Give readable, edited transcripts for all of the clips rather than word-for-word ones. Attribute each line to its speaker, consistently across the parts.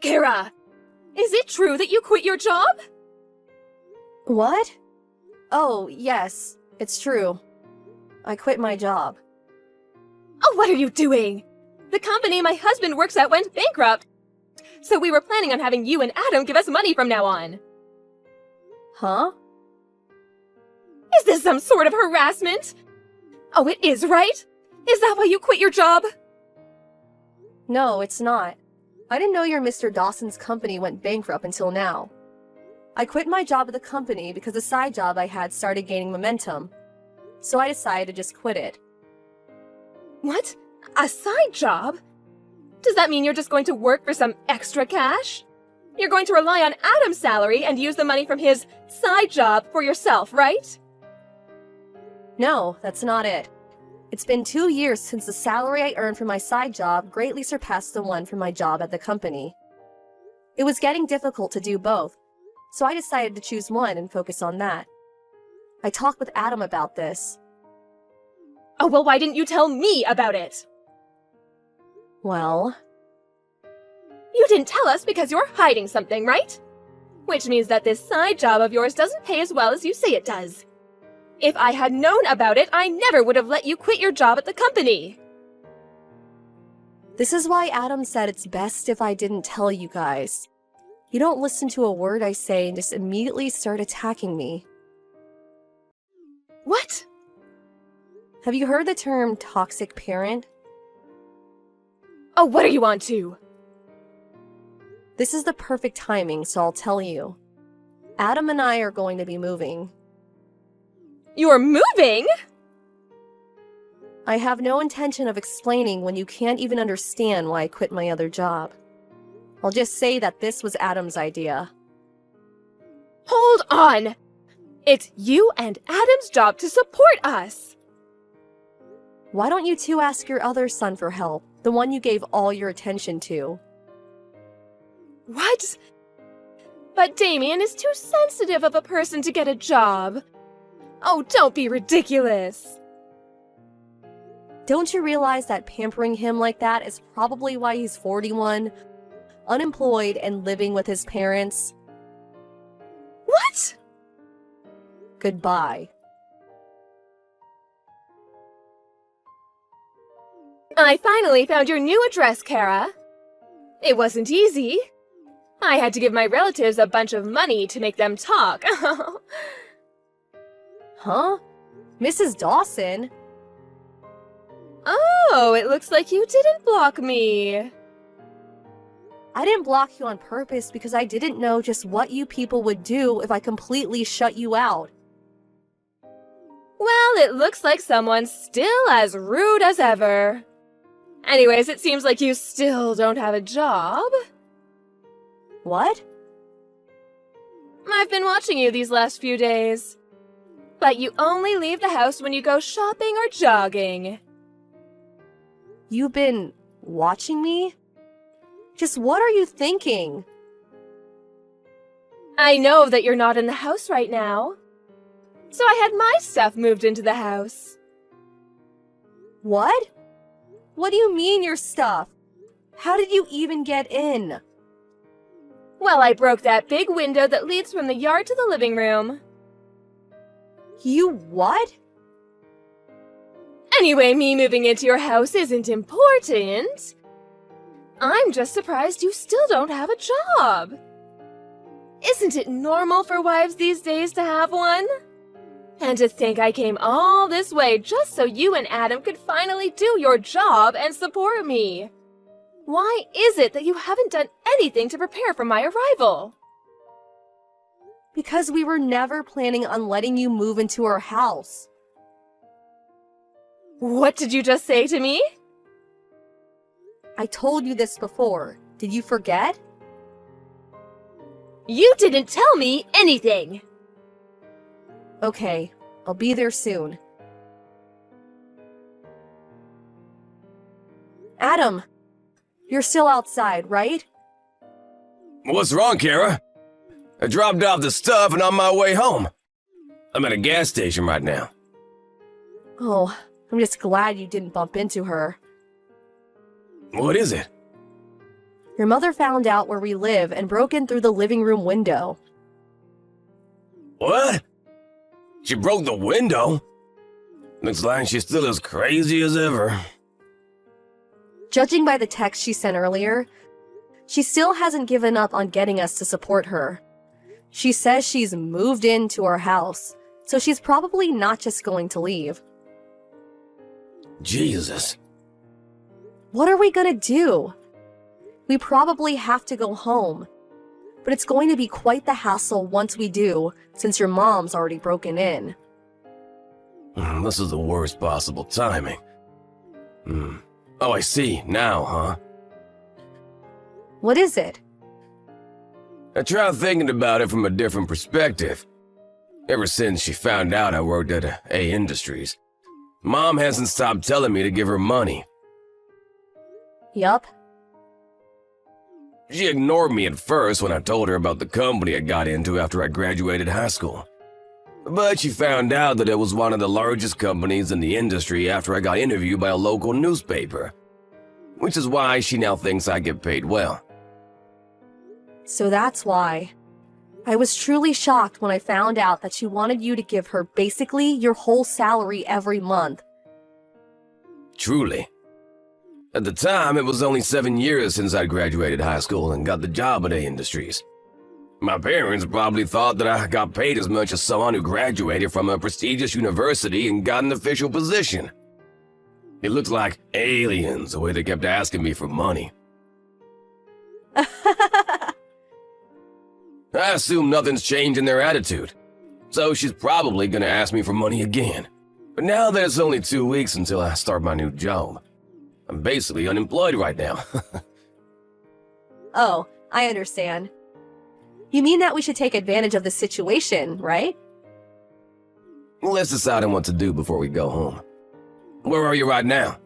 Speaker 1: Kara, is it true that you quit your job?
Speaker 2: What? Oh, yes, it's true. I quit my job.
Speaker 1: Oh, what are you doing? The company my husband works at went bankrupt. So we were planning on having you and Adam give us money from now on.
Speaker 2: Huh?
Speaker 1: Is this some sort of harassment? Oh, it is, right? Is that why you quit your job?
Speaker 2: No, it's not. I didn't know your Mr. Dawson's company went bankrupt until now. I quit my job at the company because the side job I had started gaining momentum. So I decided to just quit it.
Speaker 1: What? A side job? Does that mean you're just going to work for some extra cash? You're going to rely on Adam's salary and use the money from his side job for yourself, right?
Speaker 2: No, that's not it. It's been 2 years since the salary I earned from my side job greatly surpassed the one from my job at the company. It was getting difficult to do both, so I decided to choose one and focus on that. I talked with Adam about this.
Speaker 1: Oh, well, why didn't you tell me about it?
Speaker 2: Well,
Speaker 1: You didn't tell us because you're hiding something, right? Which means that this side job of yours doesn't pay as well as you say it does. If I had known about it, I never would have let you quit your job at the company.
Speaker 2: this is why Adam said it's best if I didn't tell you guys. You don't listen to a word I say and just immediately start attacking me.
Speaker 1: What?
Speaker 2: Have you heard the term toxic parent?
Speaker 1: Oh, what are you on to?
Speaker 2: This is the perfect timing, so I'll tell you. Adam and I are going to be moving.
Speaker 1: You're moving?
Speaker 2: I have no intention of explaining when you can't even understand why I quit my other job. I'll just say that this was Adam's idea.
Speaker 1: Hold on! It's you and Adam's job to support us!
Speaker 2: Why don't you two ask your other son for help, the one you gave all your attention to?
Speaker 1: What? But Damien is too sensitive of a person to get a job. Oh, don't be ridiculous.
Speaker 2: Don't you realize that pampering him like that is probably why he's 41, unemployed, and living with his parents?
Speaker 1: What?
Speaker 2: Goodbye.
Speaker 1: I finally found your new address, Kara. It wasn't easy. I had to give my relatives a bunch of money to make them talk.
Speaker 2: Huh? Mrs. Dawson?
Speaker 1: Oh, it looks like you didn't block me.
Speaker 2: I didn't block you on purpose because I didn't know just what you people would do if I completely shut you out.
Speaker 1: Well, it looks like someone's still as rude as ever. Anyways, it seems like you still don't have a job.
Speaker 2: What?
Speaker 1: I've been watching you these last few days. But you only leave the house when you go shopping or jogging.
Speaker 2: You've been watching me? Just what are you thinking?
Speaker 1: I know that you're not in the house right now. So I had my stuff moved into the house.
Speaker 2: What? What do you mean your stuff? How did you even get in?
Speaker 1: Well, I broke that big window that leads from the yard to the living room.
Speaker 2: You what?
Speaker 1: Anyway, me moving into your house isn't important. I'm just surprised you still don't have a job. Isn't it normal for wives these days to have one? And to think I came all this way just so you and Adam could finally do your job and support me. Why is it that you haven't done anything to prepare for my arrival?
Speaker 2: Because we were never planning on letting you move into our house.
Speaker 1: What did you just say to me?
Speaker 2: I told you this before. Did you forget?
Speaker 1: You didn't tell me anything.
Speaker 2: Okay, I'll be there soon. Adam, you're still outside, right?
Speaker 3: What's wrong, Kara? I dropped off the stuff and on my way home. I'm at a gas station right now.
Speaker 2: Oh, I'm just glad you didn't bump into her.
Speaker 3: What is it?
Speaker 2: Your mother found out where we live and broke in through the living room window.
Speaker 3: What? She broke the window? Looks like she's still as crazy as ever.
Speaker 2: Judging by the text she sent earlier, she still hasn't given up on getting us to support her. She says she's moved into our house, so she's probably not just going to leave.
Speaker 3: Jesus.
Speaker 2: What are we gonna do? We probably have to go home, but it's going to be quite the hassle once we do, since your mom's already broken in.
Speaker 3: This is the worst possible timing. Oh, I see. Now, huh?
Speaker 2: What is it?
Speaker 3: I tried thinking about it from a different perspective. Ever since she found out I worked at A Industries, Mom hasn't stopped telling me to give her money.
Speaker 2: Yup.
Speaker 3: She ignored me at first when I told her about the company I got into after I graduated high school. But she found out that it was one of the largest companies in the industry after I got interviewed by a local newspaper. Which is why she now thinks I get paid well.
Speaker 2: So that's why. I was truly shocked when I found out that she wanted you to give her basically your whole salary every month.
Speaker 3: Truly. At the time, it was only 7 years since I graduated high school and got the job at A Industries. My parents probably thought that I got paid as much as someone who graduated from a prestigious university and got an official position. It looked like aliens the way they kept asking me for money. I assume nothing's changed in their attitude, so she's probably gonna ask me for money again. But now that it's only 2 weeks until I start my new job, I'm basically unemployed right now.
Speaker 2: Oh, I understand. You mean that we should take advantage of the situation, right?
Speaker 3: Let's decide on what to do before we go home. Where are you right now?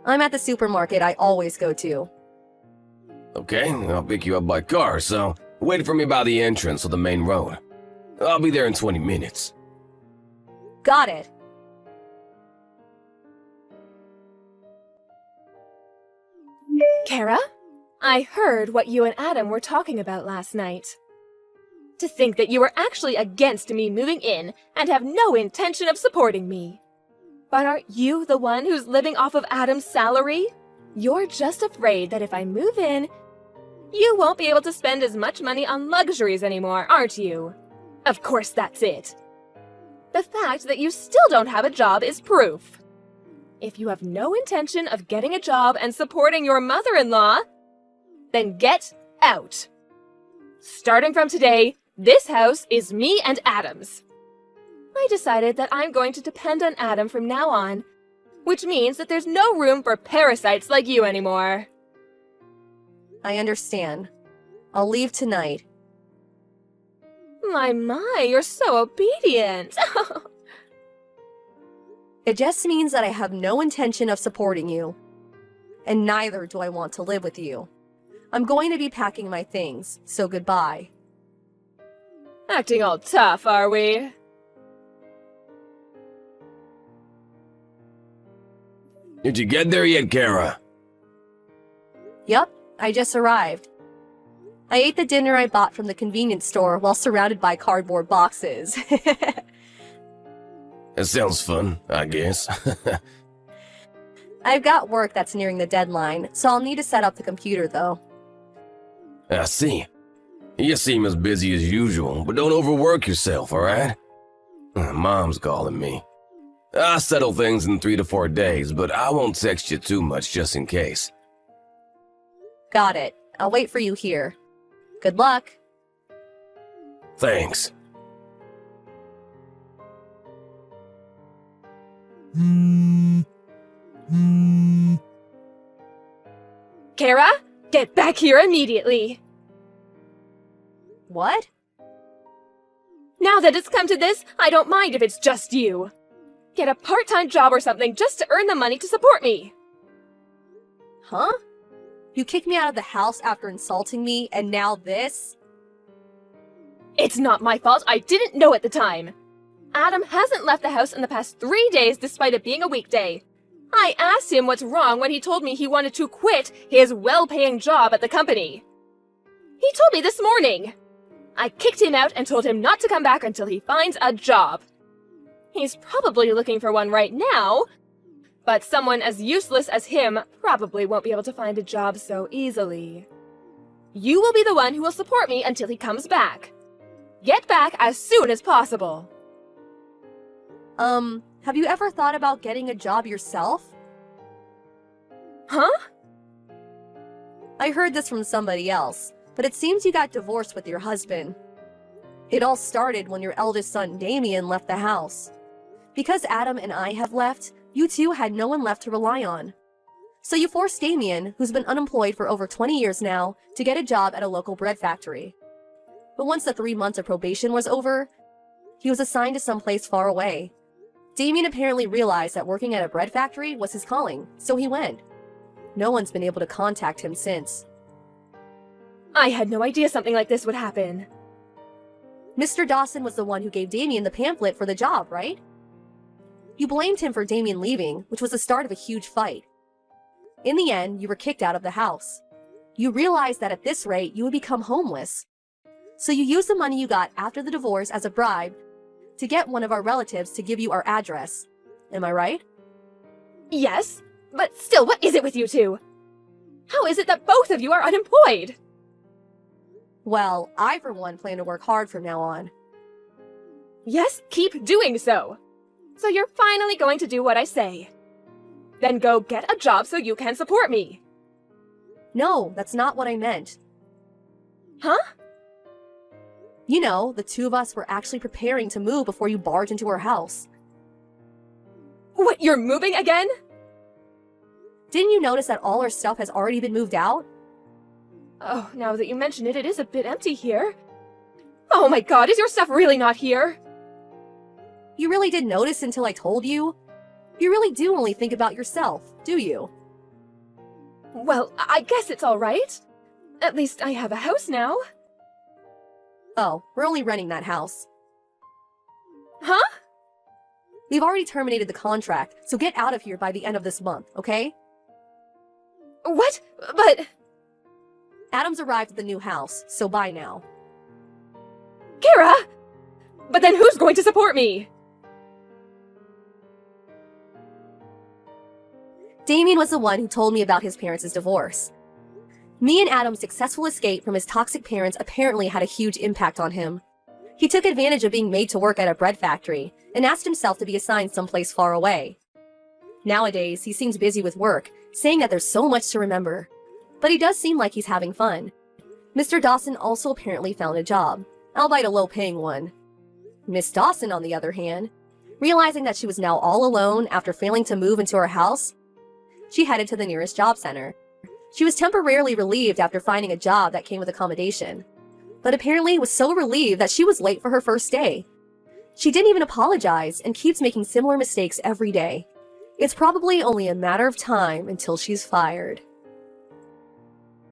Speaker 2: I'm at the supermarket I always go to.
Speaker 3: Okay, I'll pick you up by car, so wait for me by the entrance of the main road. I'll be there in 20 minutes.
Speaker 2: Got it.
Speaker 1: Kara, I heard what you and Adam were talking about last night. To think that you were actually against me moving in and have no intention of supporting me. But aren't you the one who's living off of Adam's salary? You're just afraid that if I move in, you won't be able to spend as much money on luxuries anymore, aren't you? Of course that's it. The fact that you still don't have a job is proof. If you have no intention of getting a job and supporting your mother-in-law, then get out. Starting from today, this house is me and Adam's. I decided that I'm going to depend on Adam from now on, which means that there's no room for parasites like you anymore.
Speaker 2: I understand. I'll leave tonight.
Speaker 1: My, you're so obedient.
Speaker 2: It just means that I have no intention of supporting you. And neither do I want to live with you. I'm going to be packing my things, so goodbye.
Speaker 1: Acting all tough, are we?
Speaker 3: Did you get there yet, Kara?
Speaker 2: Yup, I just arrived. I ate the dinner I bought from the convenience store while surrounded by cardboard boxes.
Speaker 3: That sounds fun, I guess.
Speaker 2: I've got work that's nearing the deadline, so I'll need to set up the computer though.
Speaker 3: I see. You seem as busy as usual, but don't overwork yourself, alright? Mom's calling me. I'll settle things in 3 to 4 days, but I won't text you too much just in case.
Speaker 2: Got it. I'll wait for you here. Good luck.
Speaker 3: Thanks.
Speaker 1: Kara, get back here immediately.
Speaker 2: What?
Speaker 1: Now that it's come to this, I don't mind if it's just you. Get a part-time job or something just to earn the money to support me.
Speaker 2: Huh? You kicked me out of the house after insulting me, and now this?
Speaker 1: It's not my fault. I didn't know at the time. Adam hasn't left the house in the past 3 days despite it being a weekday. I asked him what's wrong when he told me he wanted to quit his well-paying job at the company. He told me this morning. I kicked him out and told him not to come back until he finds a job. He's probably looking for one right now, but someone as useless as him probably won't be able to find a job so easily. You will be the one who will support me until he comes back. Get back as soon as possible.
Speaker 2: Have you ever thought about getting a job yourself?
Speaker 1: Huh?
Speaker 2: I heard this from somebody else, but it seems you got divorced with your husband. It all started when your eldest son, Damien, left the house. Because Adam and I have left, you two had no one left to rely on. So you forced Damien, who's been unemployed for over 20 years now, to get a job at a local bread factory. But once the 3 months of probation was over, he was assigned to someplace far away. Damien apparently realized that working at a bread factory was his calling, so he went. No one's been able to contact him since.
Speaker 1: I had no idea something like this would happen.
Speaker 2: Mr. Dawson was the one who gave Damien the pamphlet for the job, right? You blamed him for Damien leaving, which was the start of a huge fight. In the end, you were kicked out of the house. You realized that at this rate, you would become homeless. So you used the money you got after the divorce as a bribe to get one of our relatives to give you our address. Am I right?
Speaker 1: Yes, but still, what is it with you two? How is it that both of you are unemployed?
Speaker 2: Well, I for one plan to work hard from now on.
Speaker 1: Yes, keep doing so. So you're finally going to do what I say. Then go get a job so you can support me.
Speaker 2: No, that's not what I meant.
Speaker 1: Huh?
Speaker 2: You know, the two of us were actually preparing to move before you barged into our house.
Speaker 1: What, you're moving again?
Speaker 2: Didn't you notice that all our stuff has already been moved out?
Speaker 1: Oh, now that you mention it, it is a bit empty here. Oh my god, is your stuff really not here?
Speaker 2: You really didn't notice until I told you? You really do only think about yourself, do you?
Speaker 1: Well, I guess it's alright. At least I have a house now.
Speaker 2: Oh, we're only renting that house.
Speaker 1: Huh?
Speaker 2: We've already terminated the contract, so get out of here by the end of this month, okay?
Speaker 1: What? But...
Speaker 2: Adam's arrived at the new house, so bye now.
Speaker 1: Kara! But then who's going to support me?
Speaker 2: Damien was the one who told me about his parents' divorce. Me and Adam's successful escape from his toxic parents apparently had a huge impact on him. He took advantage of being made to work at a bread factory and asked himself to be assigned someplace far away. Nowadays, he seems busy with work, saying that there's so much to remember. But he does seem like he's having fun. Mr. Dawson also apparently found a job, albeit a low-paying one. Miss Dawson, on the other hand, realizing that she was now all alone after failing to move into her house, she headed to the nearest job center. She was temporarily relieved after finding a job that came with accommodation, but apparently was so relieved that she was late for her first day. She didn't even apologize and keeps making similar mistakes every day. It's probably only a matter of time until she's fired.